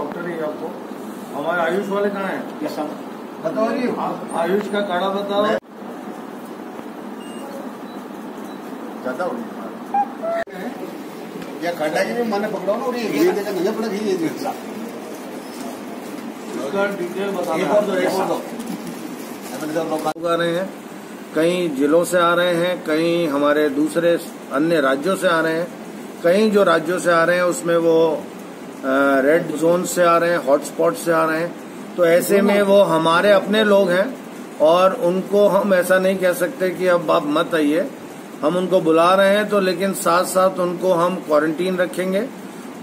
Doctor ही आपको। हमारे आयुष वाले कहाँ हैं? बताओ जी, आयुष का काढ़ा बताओ। ज्यादा हो या खड्डा की भी मैंने पकड़ो ना, और ये जगह नहीं पड़ा ये डिटेल बता लोग आ रहे हैं, कई जिलों से आ रहे हैं, कई हमारे दूसरे अन्य राज्यों से आ रहे हैं। कई जो राज्यों से आ रहे हैं उसमें वो रेड जोन से आ रहे हैं, हॉटस्पॉट से आ रहे हैं। तो ऐसे में वो हमारे अपने लोग हैं और उनको हम ऐसा नहीं कह सकते कि अब आप मत आइए। हम उनको बुला रहे हैं तो, लेकिन साथ साथ उनको हम क्वारंटीन रखेंगे।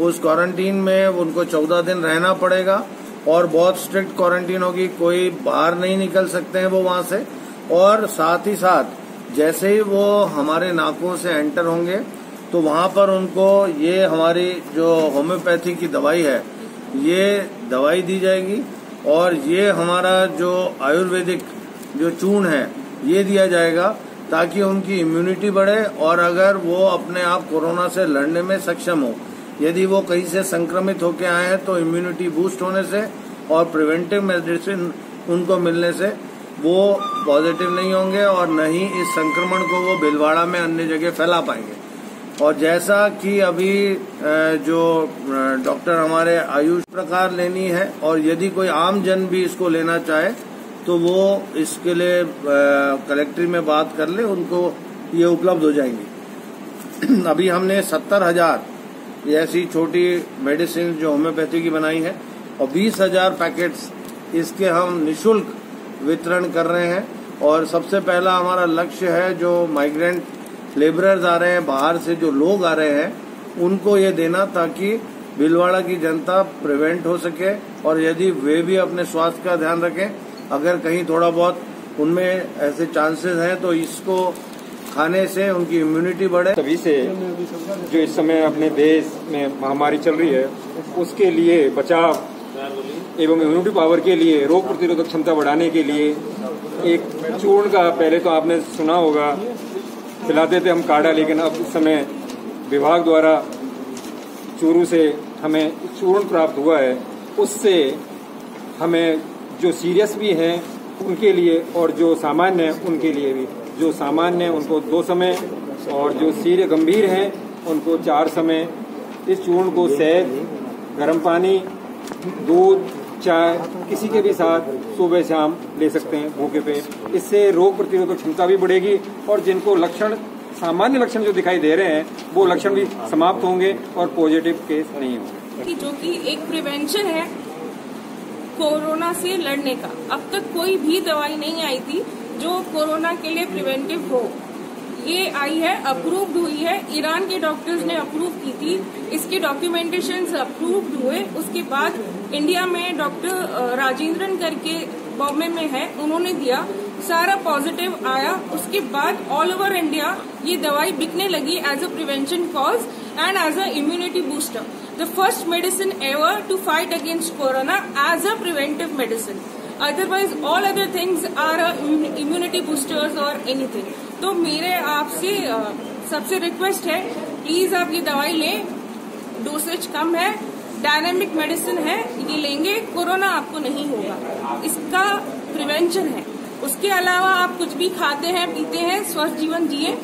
उस क्वारंटीन में उनको 14 दिन रहना पड़ेगा और बहुत स्ट्रिक्ट क्वारंटीन होगी। कोई बाहर नहीं निकल सकते हैं वो वहां से। और साथ ही साथ जैसे ही वो हमारे नाकों से एंटर होंगे तो वहां पर उनको ये हमारी जो होम्योपैथी की दवाई है ये दवाई दी जाएगी और ये हमारा जो आयुर्वेदिक जो चूर्ण है ये दिया जाएगा ताकि उनकी इम्यूनिटी बढ़े और अगर वो अपने आप कोरोना से लड़ने में सक्षम हो। यदि वो कहीं से संक्रमित होकर आए हैं तो इम्यूनिटी बूस्ट होने से और प्रिवेंटिव मेडिसिन उनको मिलने से वो पॉजिटिव नहीं होंगे और न ही इस संक्रमण को वो भीलवाड़ा में अन्य जगह फैला पाएंगे। और जैसा कि अभी जो डॉक्टर हमारे आयुष प्रकार लेनी है और यदि कोई आम जन भी इसको लेना चाहे तो वो इसके लिए कलेक्ट्री में बात कर ले, उनको ये उपलब्ध हो जाएंगी। अभी हमने 70,000 ऐसी छोटी मेडिसिन जो होम्योपैथी की बनाई है और 20,000 पैकेट्स इसके हम निःशुल्क वितरण कर रहे हैं। और सबसे पहला हमारा लक्ष्य है जो माइग्रेंट लेबरर्स आ रहे हैं, बाहर से जो लोग आ रहे हैं, उनको ये देना ताकि भीलवाड़ा की जनता प्रिवेंट हो सके और यदि वे भी अपने स्वास्थ्य का ध्यान रखें, अगर कहीं थोड़ा बहुत उनमें ऐसे चांसेस हैं तो इसको खाने से उनकी इम्यूनिटी बढ़े। सभी से जो इस समय अपने देश में महामारी चल रही है उसके लिए बचाव एवं इम्यूनिटी पावर के लिए, रोग प्रतिरोधक क्षमता बढ़ाने के लिए एक चूर्ण का, पहले तो आपने सुना होगा पिलाते थे हम काढ़ा, लेकिन अब इस समय विभाग द्वारा चूरू से हमें चूर्ण प्राप्त हुआ है। उससे हमें जो सीरियस भी हैं उनके लिए और जो सामान्य हैं उनके लिए भी, जो सामान्य हैं उनको 2 समय और जो सीरियस गंभीर हैं उनको 4 समय इस चूर्ण को शहद, गर्म पानी, दूध, चाय किसी के भी साथ सुबह शाम ले सकते हैं भूखे पे। इससे रोग प्रतिरोधक क्षमता भी बढ़ेगी और जिनको लक्षण, सामान्य लक्षण जो दिखाई दे रहे हैं वो लक्षण भी समाप्त होंगे और पॉजिटिव केस नहीं होंगे। जो कि एक प्रिवेंशन है कोरोना से लड़ने का। अब तक कोई भी दवाई नहीं आई थी जो कोरोना के लिए प्रिवेंटिव हो। ये आई है, अप्रूव्ड हुई है, ईरान के डॉक्टर्स ने अप्रूव की थी, इसके डॉक्यूमेंटेशन अप्रूव्ड हुए। उसके बाद इंडिया में डॉक्टर राजेंद्रन करके बॉम्बे में है, उन्होंने दिया, सारा पॉजिटिव आया। उसके बाद ऑल ओवर इंडिया ये दवाई बिकने लगी as a prevention cause and as a immunity booster, the first medicine ever to fight against corona as a preventive medicine. Otherwise all other things are immunity boosters और anything. तो मेरे आपसे सबसे request है, प्लीज आप ये दवाई लें, डोसेज कम है, डायनामिक मेडिसिन है, ये लेंगे कोरोना आपको नहीं होगा, इसका प्रिवेंशन है। उसके अलावा आप कुछ भी खाते हैं, पीते हैं, स्वस्थ जीवन जिए,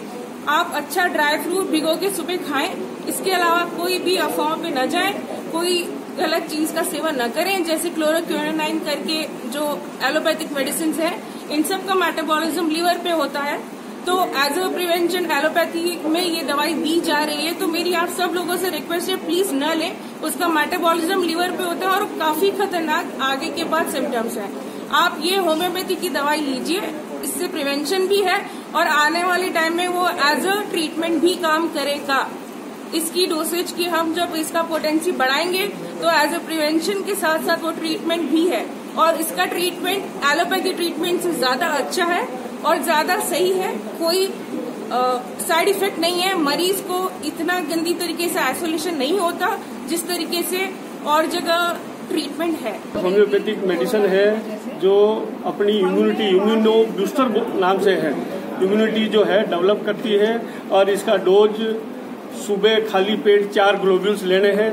आप अच्छा ड्राई फ्रूट भिगो के सुबह खाएं। इसके अलावा कोई भी अफवाहों पे न जाएं, कोई गलत चीज का सेवन न करें, जैसे क्लोरोक्विनाइन करके जो एलोपैथिक मेडिसिन है, इन सब का मेटाबॉलिज्म लीवर पे होता है। तो एज अ प्रिवेंशन एलोपैथी में ये दवाई दी जा रही है। तो मेरी आप सब लोगों से रिक्वेस्ट है, प्लीज न लें, उसका मेटाबॉलिज्म लीवर पे होता है और काफी खतरनाक आगे के बाद सिम्टम्स है। आप ये होम्योपैथी की दवाई लीजिए, इससे प्रिवेंशन भी है और आने वाले टाइम में वो एज अ ट्रीटमेंट भी काम करेगा। इसकी डोसेज की हम जब इसका पोटेंसी बढ़ाएंगे तो एज अ प्रिवेंशन के साथ साथ वो ट्रीटमेंट भी है और इसका ट्रीटमेंट एलोपैथी ट्रीटमेंट से ज्यादा अच्छा है और ज्यादा सही है। कोई साइड इफेक्ट नहीं है, मरीज को इतना गंदी तरीके से आइसोलेशन नहीं होता जिस तरीके से और जगह ट्रीटमेंट है। होम्योपैथिक मेडिसिन है जो अपनी इम्यूनिटी, इम्यूनो बूस्टर नाम से है, इम्यूनिटी जो है डेवलप करती है और इसका डोज सुबह खाली पेट 4 ग्लोब्यूल्स लेने हैं।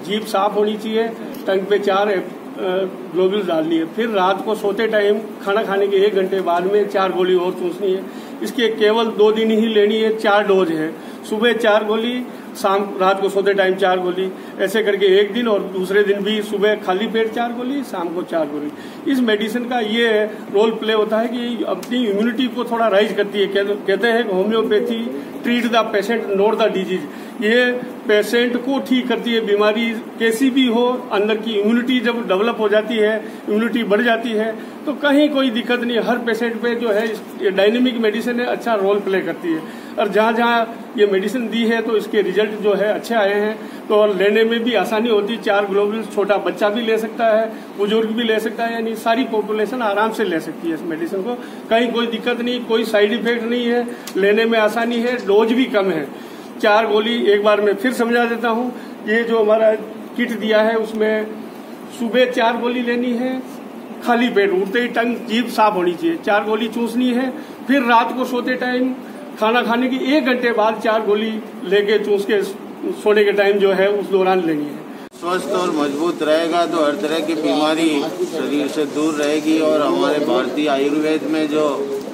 जीभ साफ होनी चाहिए टंग पे 4 ग्लोबुल्स डालनी है। फिर रात को सोते टाइम खाना खाने के 1 घंटे बाद में 4 गोली और चूसनी है। इसके केवल 2 दिन ही लेनी है, 4 डोज है। सुबह 4 गोली, रात को सोते टाइम 4 गोली, ऐसे करके 1 दिन, और दूसरे दिन भी सुबह खाली पेट 4 गोली, शाम को 4 गोली। इस मेडिसिन का ये रोल प्ले होता है कि अपनी इम्यूनिटी को थोड़ा राइज करती है। कहते हैं कि homeopathy treat the patient not the disease. ये पेशेंट को ठीक करती है, बीमारी कैसी भी हो, अंदर की इम्यूनिटी जब डेवलप हो जाती है, इम्यूनिटी बढ़ जाती है, तो कहीं कोई दिक्कत नहीं। हर पेशेंट पे जो है ये डायनेमिक मेडिसिन है, अच्छा रोल प्ले करती है। और जहाँ जहाँ ये मेडिसिन दी है तो इसके रिजल्ट जो है अच्छे आए हैं, तो लेने में भी आसानी होती है। 4 ग्लोबुल्स छोटा बच्चा भी ले सकता है, बुजुर्ग भी ले सकता है, यानी सारी पॉपुलेशन आराम से ले सकती है इस मेडिसिन को। कहीं कोई दिक्कत नहीं, कोई साइड इफेक्ट नहीं है, लेने में आसानी है, डोज भी कम है। 4 गोली एक बार मैं फिर समझा देता हूँ। ये जो हमारा किट दिया है उसमें सुबह 4 गोली लेनी है, खाली पेट, उठते ही टंग जीभ साफ होनी चाहिए। 4 गोली चूसनी है। फिर रात को सोते टाइम खाना खाने की 1 घंटे बाद 4 गोली लेके चूस के सोने के टाइम जो है उस दौरान लेनी है। स्वस्थ और मजबूत रहेगा तो हर तरह की बीमारी शरीर से दूर रहेगी। और हमारे भारतीय आयुर्वेद में जो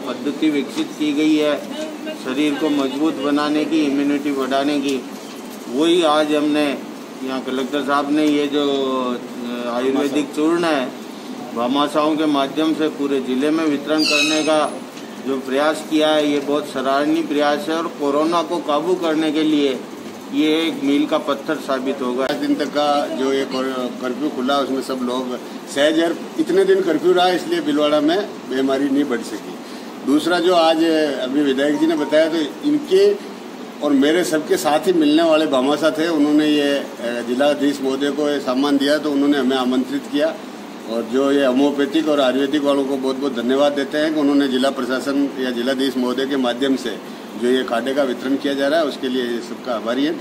पद्धति विकसित की गई है शरीर को मजबूत बनाने की, इम्यूनिटी बढ़ाने की, वही आज हमने यहाँ कलेक्टर साहब ने ये जो आयुर्वेदिक चूर्ण है भामाशाहों के माध्यम से पूरे जिले में वितरण करने का जो प्रयास किया है, ये बहुत सराहनीय प्रयास है। और कोरोना को काबू करने के लिए ये एक मील का पत्थर साबित होगा। 5 दिन तक का जो ये कर्फ्यू खुला उसमें सब लोग सहज, इतने दिन कर्फ्यू रहा इसलिए भीलवाड़ा में बीमारी नहीं बढ़ सकी। दूसरा जो आज अभी विधायक जी ने बताया, तो इनके और मेरे सबके साथ ही मिलने वाले भामाशाह थे, उन्होंने ये जिलाधीश महोदय को ये सम्मान दिया, तो उन्होंने हमें आमंत्रित किया। और जो ये होम्योपैथिक और आयुर्वेदिक वालों को बहुत बहुत धन्यवाद देते हैं कि उन्होंने जिला प्रशासन या जिलाधीश महोदय के माध्यम से जो ये काढ़े का वितरण किया जा रहा है उसके लिए सबका आभारी है।